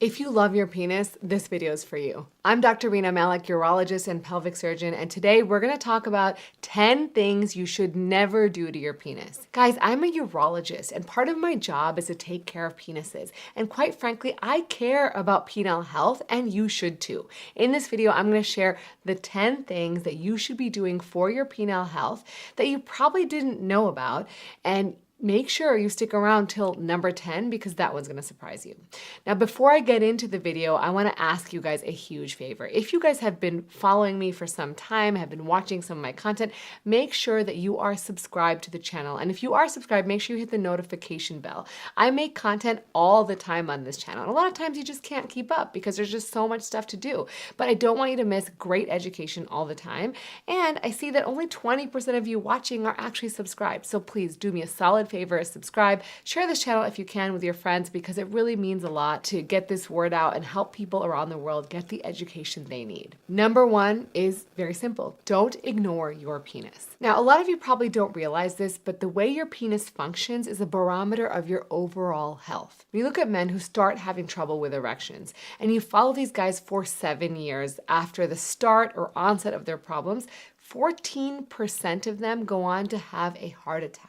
If you love your penis, this video is for you. I'm Dr. Rena Malik, urologist and pelvic surgeon, and today we're gonna talk about 10 things you should never do to your penis. Guys, I'm a urologist, and part of my job is to take care of penises. And quite frankly, I care about penile health, and you should too. In this video, I'm gonna share the 10 things that you should be doing for your penile health that you probably didn't know about, and make sure you stick around till number 10 because that one's gonna surprise you. Now, before I get into the video, I wanna ask you guys a huge favor. If you guys have been following me for some time, have been watching some of my content, make sure that you are subscribed to the channel. And if you are subscribed, make sure you hit the notification bell. I make content all the time on this channel. And a lot of times you just can't keep up because there's just so much stuff to do. But I don't want you to miss great education all the time. And I see that only 20% of you watching are actually subscribed. So please do me a solid favor, subscribe, share this channel if you can with your friends because it really means a lot to get this word out and help people around the world get the education they need. Number one is very simple. Don't ignore your penis. Now, a lot of you probably don't realize this, but the way your penis functions is a barometer of your overall health. When you look at men who start having trouble with erections and you follow these guys for 7 years after the start or onset of their problems, 14% of them go on to have a heart attack.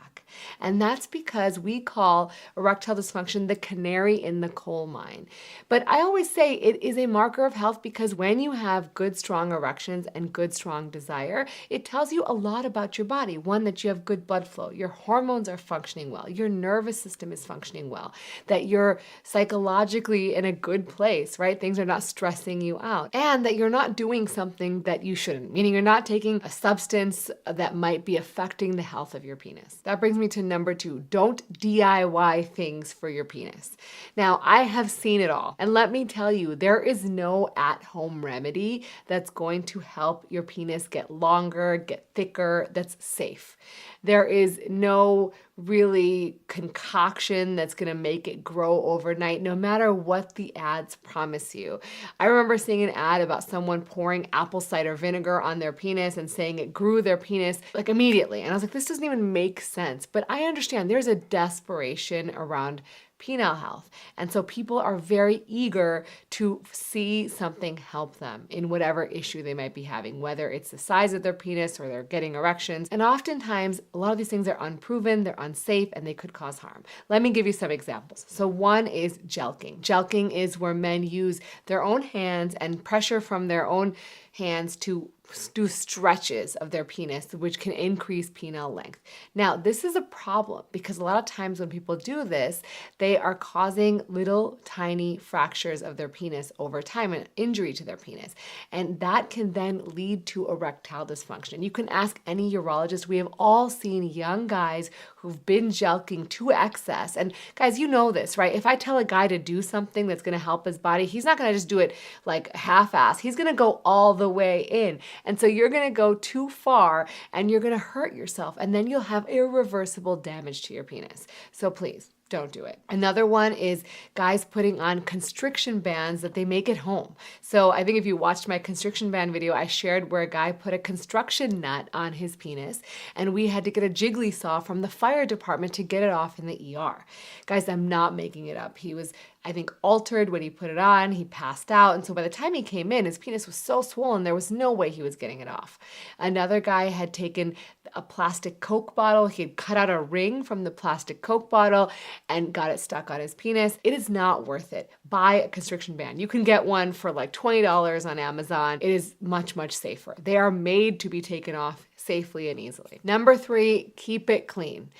And that's because we call erectile dysfunction the canary in the coal mine. But I always say it is a marker of health because when you have good, strong erections and good, strong desire, it tells you a lot about your body. One, that you have good blood flow, your hormones are functioning well, your nervous system is functioning well, that you're psychologically in a good place, right? Things are not stressing you out, and that you're not doing something that you shouldn't, meaning you're not taking a substance that might be affecting the health of your penis. That brings me to number 2. Don't DIY things for your penis. Now, I have seen it all. And let me tell you, there is no at-home remedy that's going to help your penis get longer, get thicker, that's safe. There is no really concoction that's gonna make it grow overnight, no matter what the ads promise you. I remember seeing an ad about someone pouring apple cider vinegar on their penis and saying it grew their penis like immediately. And I was like, this doesn't even make sense. But I understand there's a desperation around penile health. And so people are very eager to see something help them in whatever issue they might be having, whether it's the size of their penis or they're getting erections. And oftentimes, a lot of these things are unproven, they're unsafe, and they could cause harm. Let me give you some examples. So one is jelqing. Jelqing is where men use their own hands and pressure from their own hands to do stretches of their penis, which can increase penile length. Now, this is a problem because a lot of times when people do this, they are causing little tiny fractures of their penis over time, and injury to their penis. And that can then lead to erectile dysfunction. You can ask any urologist. We have all seen young guys who've been jelqing to excess. And guys, you know this, right? If I tell a guy to do something that's going to help his body, he's not going to just do it like half-ass. He's going to go all the way in. And so you're going to go too far and you're going to hurt yourself, and then you'll have irreversible damage to your penis. So please, don't do it. Another one is guys putting on constriction bands that they make at home. So I think if you watched my constriction band video, I shared where a guy put a construction nut on his penis and we had to get a jiggly saw from the fire department to get it off in the ER. Guys, I'm not making it up. He was, I think, altered when he put it on. He passed out. And so by the time he came in, his penis was so swollen, there was no way he was getting it off. Another guy had taken a plastic Coke bottle. He had cut out a ring from the plastic Coke bottle and got it stuck on his penis. It is not worth it. Buy a constriction band. You can get one for like $20 on Amazon. It is much, much safer. They are made to be taken off safely and easily. Number 3, keep it clean.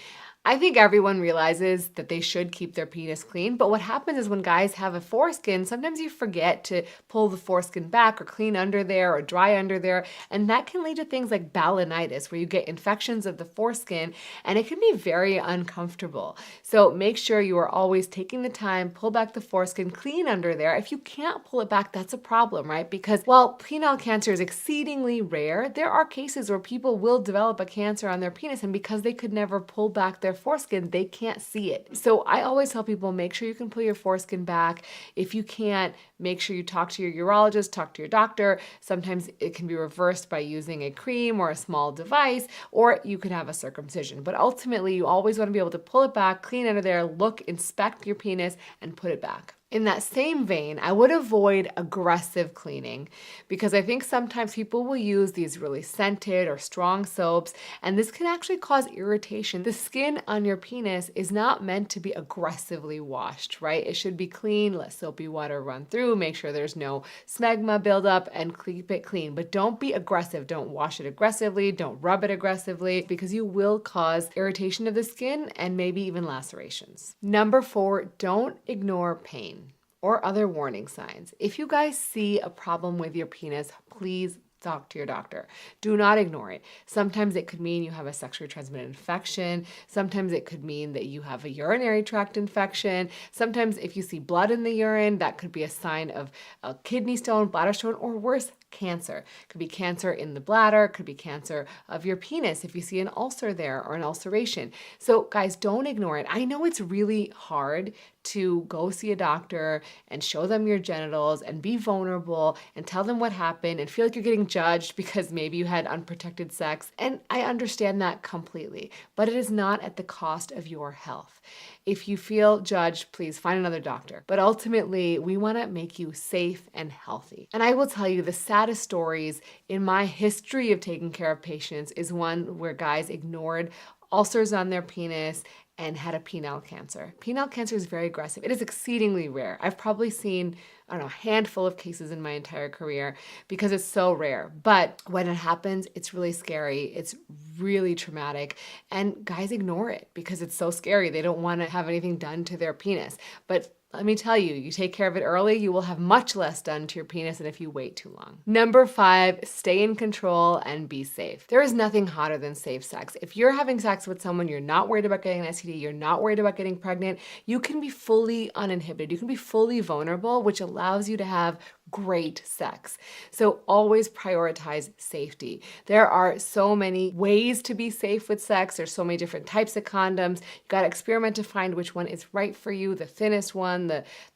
I think everyone realizes that they should keep their penis clean, but what happens is when guys have a foreskin, sometimes you forget to pull the foreskin back or clean under there or dry under there, and that can lead to things like balanitis, where you get infections of the foreskin, and it can be very uncomfortable. So make sure you are always taking the time, pull back the foreskin, clean under there. If you can't pull it back, that's a problem, right? Because while penile cancer is exceedingly rare, there are cases where people will develop a cancer on their penis, and because they could never pull back their foreskin, they can't see it. So I always tell people, make sure you can pull your foreskin back. If you can't, make sure you talk to your urologist, talk to your doctor. Sometimes it can be reversed by using a cream or a small device, or you can have a circumcision. But ultimately, you always want to be able to pull it back, clean under there, look, inspect your penis, and put it back. In that same vein, I would avoid aggressive cleaning because I think sometimes people will use these really scented or strong soaps, and this can actually cause irritation. The skin on your penis is not meant to be aggressively washed, right? It should be clean, let soapy water run through, make sure there's no smegma buildup, and keep it clean. But don't be aggressive. Don't wash it aggressively, don't rub it aggressively, because you will cause irritation of the skin and maybe even lacerations. Number 4, don't ignore pain or other warning signs. If you guys see a problem with your penis, please talk to your doctor. Do not ignore it. Sometimes it could mean you have a sexually transmitted infection. Sometimes it could mean that you have a urinary tract infection. Sometimes if you see blood in the urine, that could be a sign of a kidney stone, bladder stone, or worse, cancer. It could be cancer in the bladder, it could be cancer of your penis if you see an ulcer there or an ulceration. So guys, don't ignore it. I know it's really hard to go see a doctor and show them your genitals and be vulnerable and tell them what happened and feel like you're getting judged because maybe you had unprotected sex. And I understand that completely, but it is not at the cost of your health. If you feel judged, please find another doctor. But ultimately, we want to make you safe and healthy. And I will tell you, the saddest stories in my history of taking care of patients is one where guys ignored ulcers on their penis and had a penile cancer. Penile cancer is very aggressive. It is exceedingly rare. I've probably seen, I don't know, a handful of cases in my entire career because it's so rare. But when it happens, it's really scary. It's really traumatic. And guys ignore it because it's so scary. They don't want to have anything done to their penis. But let me tell you, you take care of it early, you will have much less done to your penis than if you wait too long. Number 5, stay in control and be safe. There is nothing hotter than safe sex. If you're having sex with someone, you're not worried about getting an STD, you're not worried about getting pregnant, you can be fully uninhibited. You can be fully vulnerable, which allows you to have great sex. So always prioritize safety. There are so many ways to be safe with sex. There's so many different types of condoms. You got to experiment to find which one is right for you, the thinnest one,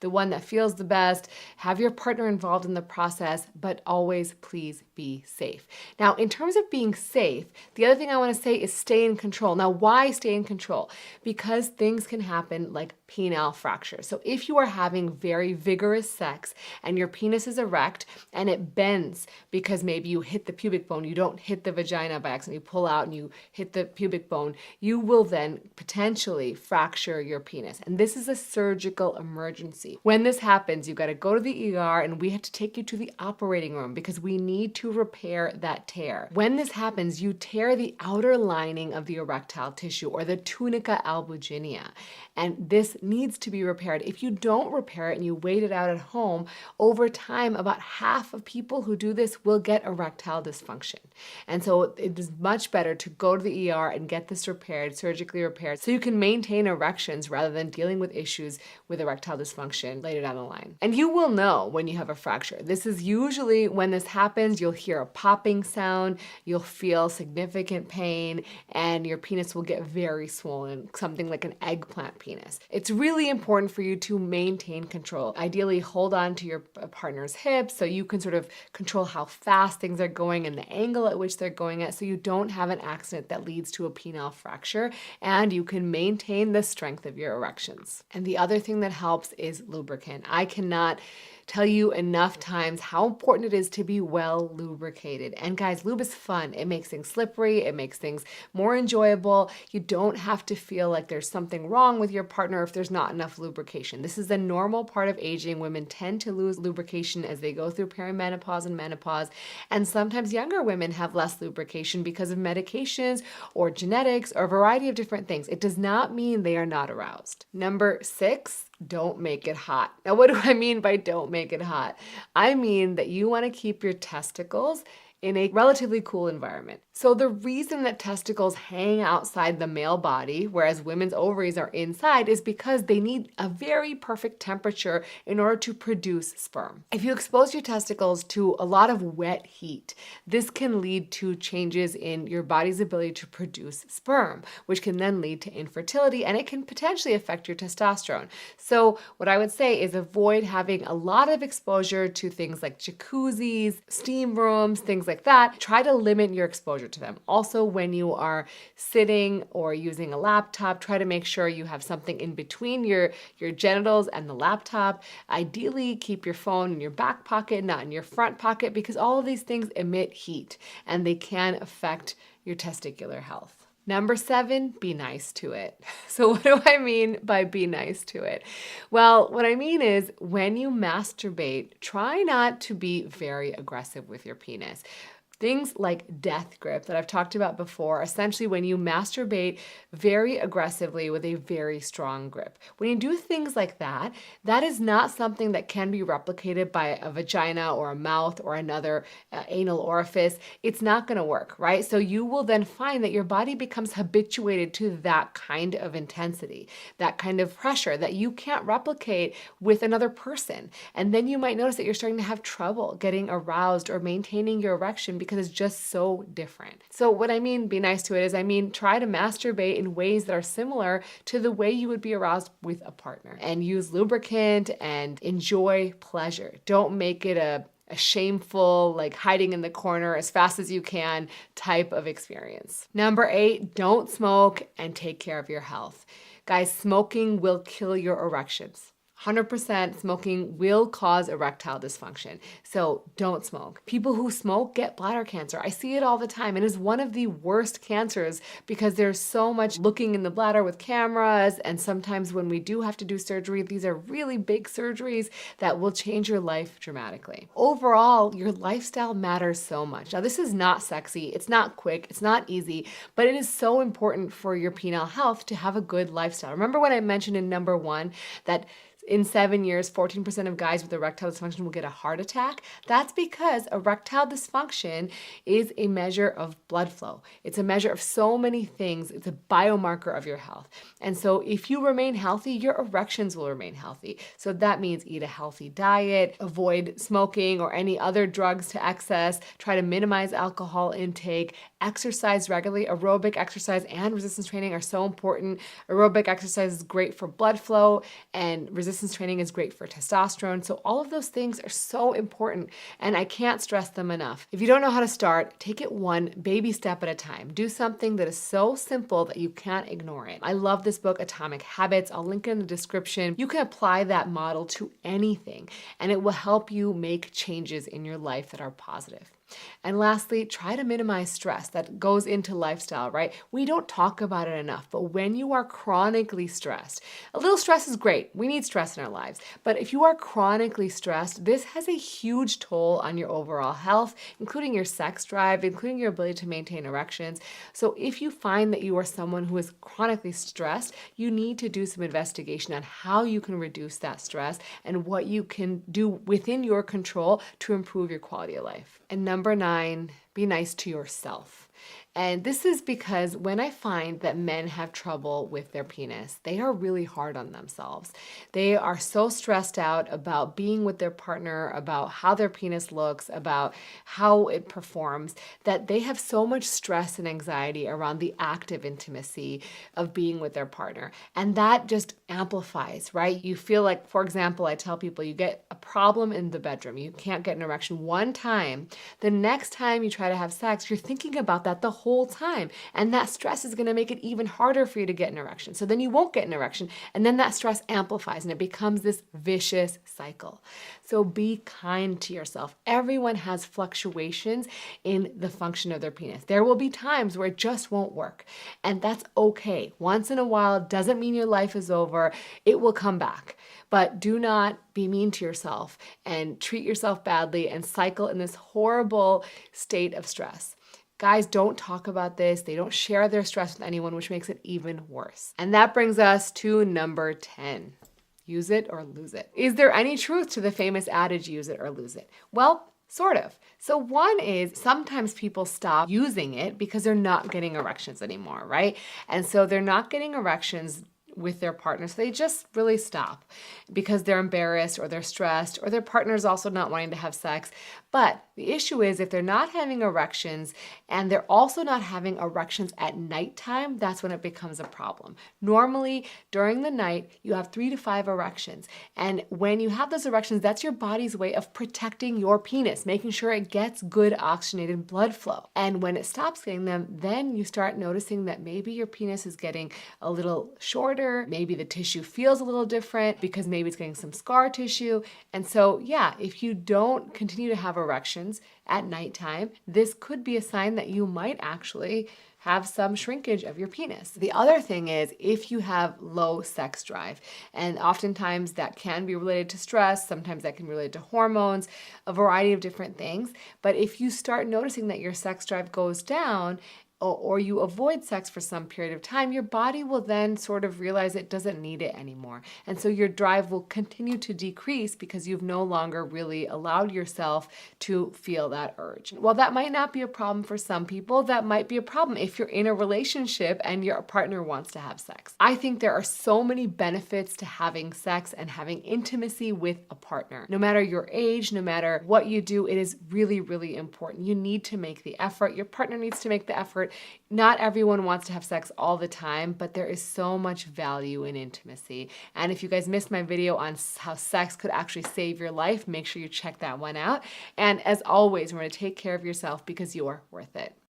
the one that feels the best. Have your partner involved in the process, but always please be safe. Now, in terms of being safe, the other thing I want to say is stay in control. Now, why stay in control? Because things can happen like penile fracture. So if you are having very vigorous sex and your penis is erect and it bends because maybe you hit the pubic bone, you don't hit the vagina by accident, you pull out and you hit the pubic bone, you will then potentially fracture your penis. And this is a surgical emergency. When this happens, you got to go to the ER and we have to take you to the operating room because we need to repair that tear. When this happens, you tear the outer lining of the erectile tissue or the tunica albuginea. And this needs to be repaired. If you don't repair it and you wait it out at home, over time, about half of people who do this will get erectile dysfunction. And so it is much better to go to the ER and get this repaired, surgically repaired, so you can maintain erections rather than dealing with issues with erectile dysfunction later down the line. And you will know when you have a fracture. This is usually when this happens, you'll hear a popping sound, you'll feel significant pain, and your penis will get very swollen, something like an eggplant penis. It's really important for you to maintain control. Ideally, hold on to your partner's hips so you can sort of control how fast things are going and the angle at which they're going at so you don't have an accident that leads to a penile fracture and you can maintain the strength of your erections. And the other thing that helps is lubricant. I cannot tell you enough times how important it is to be well lubricated. And guys, lube is fun. It makes things slippery. It makes things more enjoyable. You don't have to feel like there's something wrong with your partner if there's not enough lubrication. This is a normal part of aging. Women tend to lose lubrication as they go through perimenopause and menopause. And sometimes younger women have less lubrication because of medications or genetics or a variety of different things. It does not mean they are not aroused. Number 6, don't make it hot. Now, what do I mean by don't make it hot? I mean that you want to keep your testicles in a relatively cool environment. So the reason that testicles hang outside the male body, whereas women's ovaries are inside, is because they need a very perfect temperature in order to produce sperm. If you expose your testicles to a lot of wet heat, this can lead to changes in your body's ability to produce sperm, which can then lead to infertility, and it can potentially affect your testosterone. So what I would say is avoid having a lot of exposure to things like jacuzzis, steam rooms, things like like that, try to limit your exposure to them. Also, when you are sitting or using a laptop, try to make sure you have something in between your genitals and the laptop. Ideally, keep your phone in your back pocket, not in your front pocket, because all of these things emit heat and they can affect your testicular health. Number 7, be nice to it. So what do I mean by be nice to it? Well, what I mean is when you masturbate, try not to be very aggressive with your penis. Things like death grip that I've talked about before, essentially when you masturbate very aggressively with a very strong grip. When you do things like that, that is not something that can be replicated by a vagina or a mouth or another anal orifice. It's not going to work, right? So you will then find that your body becomes habituated to that kind of intensity, that kind of pressure that you can't replicate with another person. And then you might notice that you're starting to have trouble getting aroused or maintaining your erection because it's just so different. So what I mean, be nice to it, is I mean, try to masturbate in ways that are similar to the way you would be aroused with a partner, and use lubricant and enjoy pleasure. Don't make it a shameful, like hiding in the corner as fast as you can type of experience. Number 8, don't smoke and take care of your health. Guys, smoking will kill your erections. 100% smoking will cause erectile dysfunction. So don't smoke. People who smoke get bladder cancer. I see it all the time. It is one of the worst cancers because there's so much looking in the bladder with cameras. And sometimes when we do have to do surgery, these are really big surgeries that will change your life dramatically. Overall, your lifestyle matters so much. Now, this is not sexy. It's not quick. It's not easy, but it is so important for your penile health to have a good lifestyle. Remember when I mentioned in number 1 that in 7 years, 14% of guys with erectile dysfunction will get a heart attack? That's because erectile dysfunction is a measure of blood flow. It's a measure of so many things. It's a biomarker of your health. And so if you remain healthy, your erections will remain healthy. So that means eat a healthy diet, avoid smoking or any other drugs to excess, try to minimize alcohol intake, exercise regularly. Aerobic exercise and resistance training are so important. Aerobic exercise is great for blood flow, and resistance training is great for testosterone. So all of those things are so important, and I can't stress them enough. If you don't know how to start, take it one baby step at a time. Do something that is so simple that you can't ignore it. I love this book, Atomic Habits. I'll link it in the description. You can apply that model to anything, and it will help you make changes in your life that are positive. And lastly, try to minimize stress. That goes into lifestyle, right? We don't talk about it enough, but when you are chronically stressed, a little stress is great. We need stress in our lives. But if you are chronically stressed, this has a huge toll on your overall health, including your sex drive, including your ability to maintain erections. So if you find that you are someone who is chronically stressed, you need to do some investigation on how you can reduce that stress and what you can do within your control to improve your quality of life. And number 9, be nice to yourself. And this is because when I find that men have trouble with their penis, they are really hard on themselves. They are so stressed out about being with their partner, about how their penis looks, about how it performs, that they have so much stress and anxiety around the act of intimacy of being with their partner. And that just amplifies, right? You feel like, for example, I tell people you get a problem in the bedroom. You can't get an erection one time. The next time you try to have sex, you're thinking about that the whole time. And that stress is going to make it even harder for you to get an erection. So then you won't get an erection. And then that stress amplifies and it becomes this vicious cycle. So be kind to yourself. Everyone has fluctuations in the function of their penis. There will be times where it just won't work. And that's okay. Once in a while doesn't mean your life is over. It will come back. But do not be mean to yourself and treat yourself badly and cycle in this horrible state of stress. Guys don't talk about this. They don't share their stress with anyone, which makes it even worse. And that brings us to number 10. Use it or lose it. Is there any truth to the famous adage, use it or lose it? Well, sort of. So one is sometimes people stop using it because they're not getting erections anymore, right? And so they're not getting erections with their partner. So they just really stop because they're embarrassed or they're stressed or their partner's also not wanting to have sex. But the issue is if they're not having erections and they're also not having erections at nighttime, that's when it becomes a problem. Normally, during the night, you have 3 to 5 erections. And when you have those erections, that's your body's way of protecting your penis, making sure it gets good oxygenated blood flow. And when it stops getting them, then you start noticing that maybe your penis is getting a little shorter, maybe the tissue feels a little different because maybe it's getting some scar tissue. And so, yeah, if you don't continue to have erections at nighttime, this could be a sign that you might actually have some shrinkage of your penis. The other thing is if you have low sex drive, and oftentimes that can be related to stress, sometimes that can be related to hormones, a variety of different things. But if you start noticing that your sex drive goes down, or you avoid sex for some period of time, your body will then sort of realize it doesn't need it anymore. And so your drive will continue to decrease because you've no longer really allowed yourself to feel that urge. While that might not be a problem for some people, that might be a problem if you're in a relationship and your partner wants to have sex. I think there are so many benefits to having sex and having intimacy with a partner. No matter your age, no matter what you do, it is really, really important. You need to make the effort. Your partner needs to make the effort. Not everyone wants to have sex all the time, but there is so much value in intimacy. And if you guys missed my video on how sex could actually save your life, make sure you check that one out. And as always, remember to take care of yourself because you're worth it.